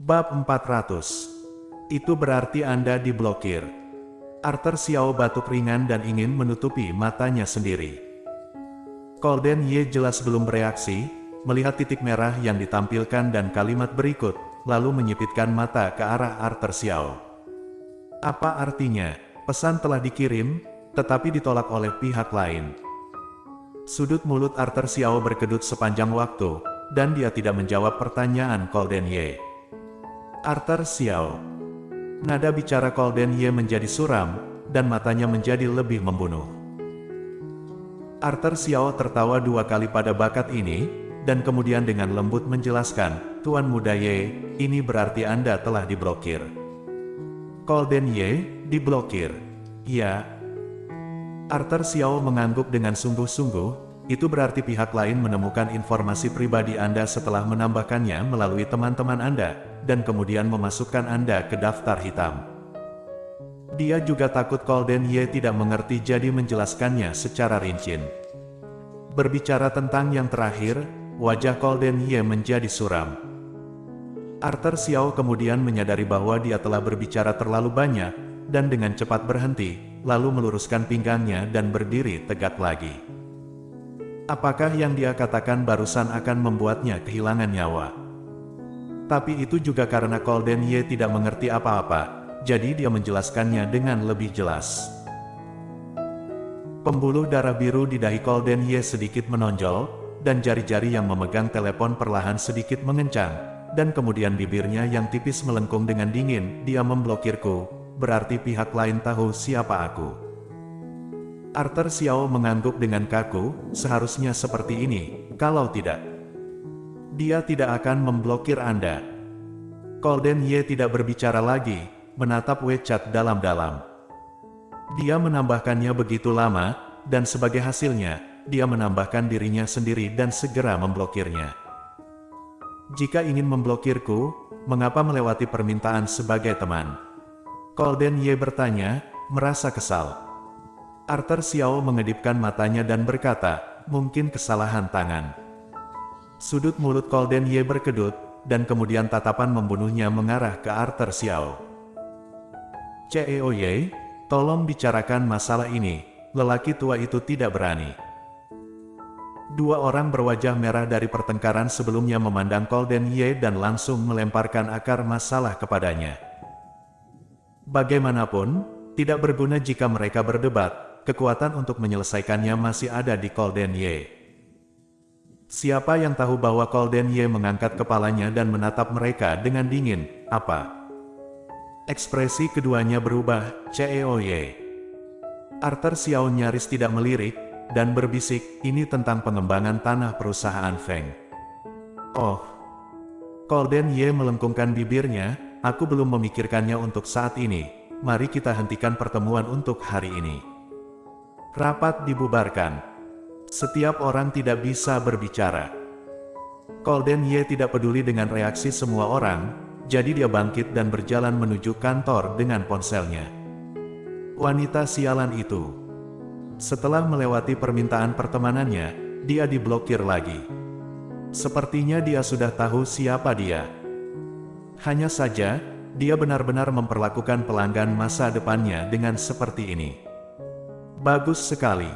Bab 400. Itu berarti Anda diblokir. Arthur Xiao batuk ringan dan ingin menutupi matanya sendiri. Golden Ye jelas belum bereaksi, melihat titik merah yang ditampilkan dan kalimat berikut, lalu menyipitkan mata ke arah Arthur Xiao. Apa artinya? Pesan telah dikirim, tetapi ditolak oleh pihak lain. Sudut mulut Arthur Xiao berkedut sepanjang waktu, dan dia tidak menjawab pertanyaan Golden Ye. Arthur Xiao. Nada bicara Golden Ye menjadi suram, dan matanya menjadi lebih membunuh. Arthur Xiao tertawa dua kali pada bakat ini, dan kemudian dengan lembut menjelaskan, Tuan Muda Ye, ini berarti Anda telah diblokir. Golden Ye, diblokir. Ya. Arthur Xiao mengangguk dengan sungguh-sungguh, itu berarti pihak lain menemukan informasi pribadi Anda setelah menambahkannya melalui teman-teman Anda, dan kemudian memasukkan Anda ke daftar hitam. Dia juga takut Golden Ye tidak mengerti jadi menjelaskannya secara rinci. Berbicara tentang yang terakhir, wajah Golden Ye menjadi suram. Arthur Xiao kemudian menyadari bahwa dia telah berbicara terlalu banyak, dan dengan cepat berhenti, lalu meluruskan pinggangnya dan berdiri tegak lagi. Apakah yang dia katakan barusan akan membuatnya kehilangan nyawa? Tapi itu juga karena Golden Ye tidak mengerti apa-apa, jadi dia menjelaskannya dengan lebih jelas. Pembuluh darah biru di dahi Golden Ye sedikit menonjol, dan jari-jari yang memegang telepon perlahan sedikit mengencang, dan kemudian bibirnya yang tipis melengkung dengan dingin. Dia memblokirku, berarti pihak lain tahu siapa aku. Arthur Xiao mengangguk dengan kaku, seharusnya seperti ini, kalau tidak, dia tidak akan memblokir Anda. Golden Ye tidak berbicara lagi, menatap WeChat dalam-dalam. Dia menambahkannya begitu lama, dan sebagai hasilnya, dia menambahkan dirinya sendiri dan segera memblokirnya. Jika ingin memblokirku, mengapa melewati permintaan sebagai teman? Golden Ye bertanya, merasa kesal. Arthur Xiao mengedipkan matanya dan berkata, mungkin kesalahan tangan. Sudut mulut Golden Ye berkedut, dan kemudian tatapan membunuhnya mengarah ke Arthur Xiao. Ceo Ye, tolong bicarakan masalah ini, lelaki tua itu tidak berani. Dua orang berwajah merah dari pertengkaran sebelumnya memandang Golden Ye dan langsung melemparkan akar masalah kepadanya. Bagaimanapun, tidak berguna jika mereka berdebat, kekuatan untuk menyelesaikannya masih ada di Golden Ye. Siapa yang tahu bahwa Golden Ye mengangkat kepalanya dan menatap mereka dengan dingin, apa? Ekspresi keduanya berubah, Ceo Ye. Arthur Xiao nyaris tidak melirik, dan berbisik, ini tentang pengembangan tanah perusahaan Feng. Oh. Golden Ye melengkungkan bibirnya, aku belum memikirkannya untuk saat ini, mari kita hentikan pertemuan untuk hari ini. Rapat dibubarkan. Setiap orang tidak bisa berbicara. Golden Ye tidak peduli dengan reaksi semua orang, jadi dia bangkit dan berjalan menuju kantor dengan ponselnya. Wanita sialan itu. Setelah melewati permintaan pertemanannya, dia diblokir lagi. Sepertinya dia sudah tahu siapa dia. Hanya saja, dia benar-benar memperlakukan pelanggan masa depannya dengan seperti ini. Bagus sekali.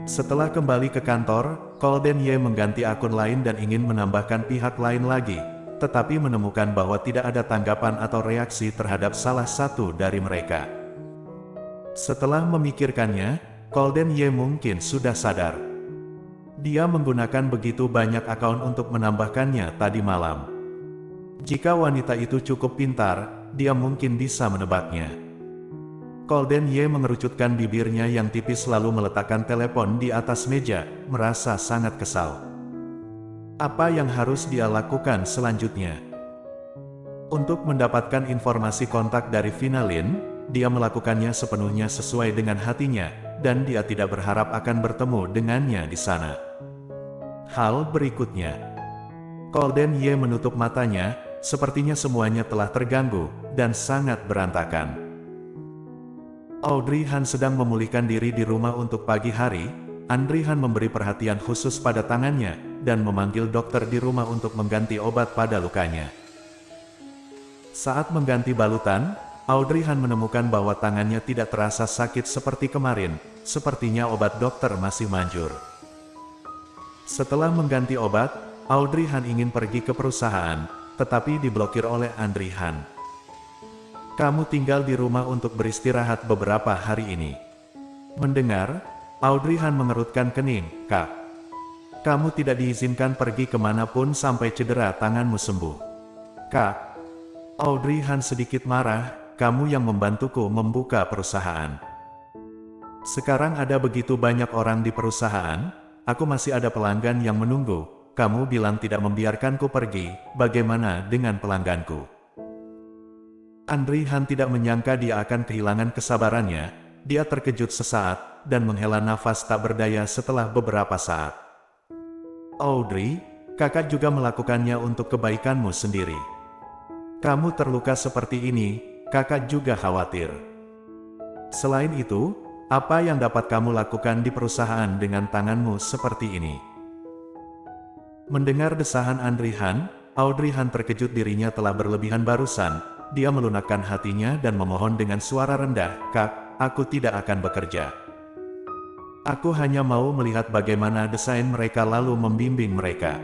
Setelah kembali ke kantor, Golden Ye mengganti akun lain dan ingin menambahkan pihak lain lagi, tetapi menemukan bahwa tidak ada tanggapan atau reaksi terhadap salah satu dari mereka. Setelah memikirkannya, Golden Ye mungkin sudah sadar. Dia menggunakan begitu banyak akun untuk menambahkannya tadi malam. Jika wanita itu cukup pintar, dia mungkin bisa menebaknya. Golden Ye mengerucutkan bibirnya yang tipis lalu meletakkan telepon di atas meja, merasa sangat kesal. Apa yang harus dia lakukan selanjutnya? Untuk mendapatkan informasi kontak dari Vinalin, dia melakukannya sepenuhnya sesuai dengan hatinya, dan dia tidak berharap akan bertemu dengannya di sana. Hal berikutnya. Golden Ye menutup matanya, sepertinya semuanya telah terganggu, dan sangat berantakan. Audrey Han sedang memulihkan diri di rumah untuk pagi hari. Audrey Han memberi perhatian khusus pada tangannya, dan memanggil dokter di rumah untuk mengganti obat pada lukanya. Saat mengganti balutan, Audrey Han menemukan bahwa tangannya tidak terasa sakit seperti kemarin, sepertinya obat dokter masih manjur. Setelah mengganti obat, Audrey Han ingin pergi ke perusahaan, tetapi diblokir oleh Andri Han. Kamu tinggal di rumah untuk beristirahat beberapa hari ini. Mendengar, Audrey Han mengerutkan kening. Kak, kamu tidak diizinkan pergi kemanapun sampai cedera tanganmu sembuh. Kak, Audrey Han sedikit marah. Kamu yang membantuku membuka perusahaan. Sekarang ada begitu banyak orang di perusahaan, aku masih ada pelanggan yang menunggu. Kamu bilang tidak membiarkanku pergi, bagaimana dengan pelangganku? Andri Han tidak menyangka dia akan kehilangan kesabarannya. Dia terkejut sesaat, dan menghela nafas tak berdaya setelah beberapa saat. Audrey, kakak juga melakukannya untuk kebaikanmu sendiri. Kamu terluka seperti ini, kakak juga khawatir. Selain itu, apa yang dapat kamu lakukan di perusahaan dengan tanganmu seperti ini? Mendengar desahan Andri Han, Audrey Han terkejut dirinya telah berlebihan barusan. Dia melunakkan hatinya dan memohon dengan suara rendah, Kak, aku tidak akan bekerja. Aku hanya mau melihat bagaimana desain mereka lalu membimbing mereka.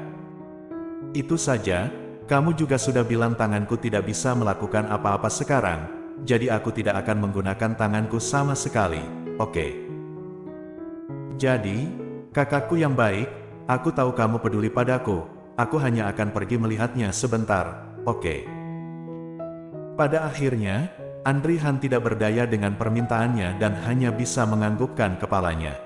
Itu saja. Kamu juga sudah bilang tanganku tidak bisa melakukan apa-apa sekarang, jadi aku tidak akan menggunakan tanganku sama sekali, oke? Jadi, kakakku yang baik, aku tahu kamu peduli padaku, aku hanya akan pergi melihatnya sebentar, oke? Pada akhirnya, Andri Han tidak berdaya dengan permintaannya dan hanya bisa menganggukkan kepalanya.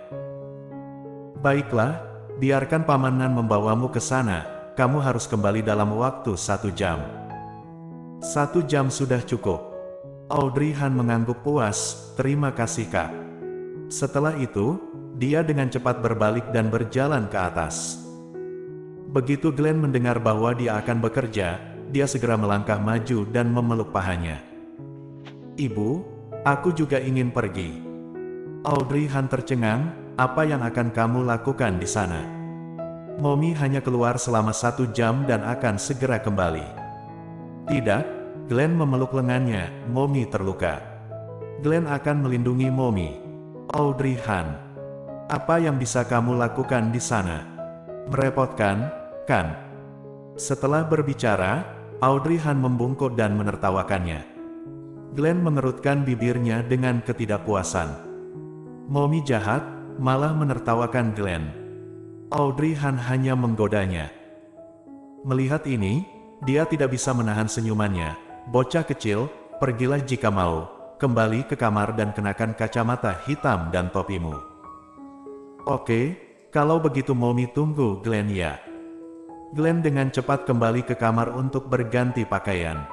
Baiklah, biarkan Paman Nan membawamu ke sana. Kamu harus kembali dalam waktu 1 jam. 1 jam sudah cukup. Audrey Han mengangguk puas, terima kasih Kak. Setelah itu, dia dengan cepat berbalik dan berjalan ke atas. Begitu Glenn mendengar bahwa dia akan bekerja, dia segera melangkah maju dan memeluk pahanya. Ibu, aku juga ingin pergi. Audrey Han tercengang, apa yang akan kamu lakukan di sana? Mommy hanya keluar selama 1 jam dan akan segera kembali. Tidak, Glenn memeluk lengannya, Mommy terluka. Glenn akan melindungi Mommy. Audrey Han, apa yang bisa kamu lakukan di sana? Merepotkan, kan? Setelah berbicara, Audrey Han membungkuk dan menertawakannya. Glenn mengerutkan bibirnya dengan ketidakpuasan. Mommy jahat, malah menertawakan Glenn. Audrey Han hanya menggodanya. Melihat ini, dia tidak bisa menahan senyumannya. Bocah kecil, pergilah jika mau, kembali ke kamar dan kenakan kacamata hitam dan topimu. Oke, kalau begitu Mommy tunggu Glenn ya. Glenn dengan cepat kembali ke kamar untuk berganti pakaian.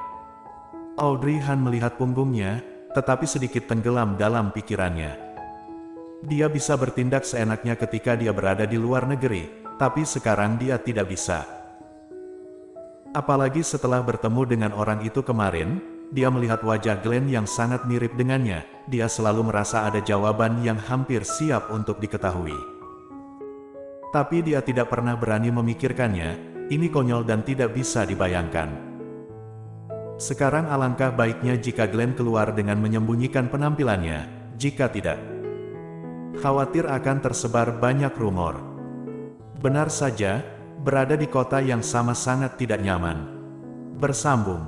Audrey Han melihat punggungnya, tetapi sedikit tenggelam dalam pikirannya. Dia bisa bertindak seenaknya ketika dia berada di luar negeri, tapi sekarang dia tidak bisa. Apalagi setelah bertemu dengan orang itu kemarin, dia melihat wajah Glenn yang sangat mirip dengannya, dia selalu merasa ada jawaban yang hampir siap untuk diketahui. Tapi dia tidak pernah berani memikirkannya, ini konyol dan tidak bisa dibayangkan. Sekarang alangkah baiknya jika Glenn keluar dengan menyembunyikan penampilannya, jika tidak, khawatir akan tersebar banyak rumor. Benar saja, berada di kota yang sama sangat tidak nyaman. Bersambung.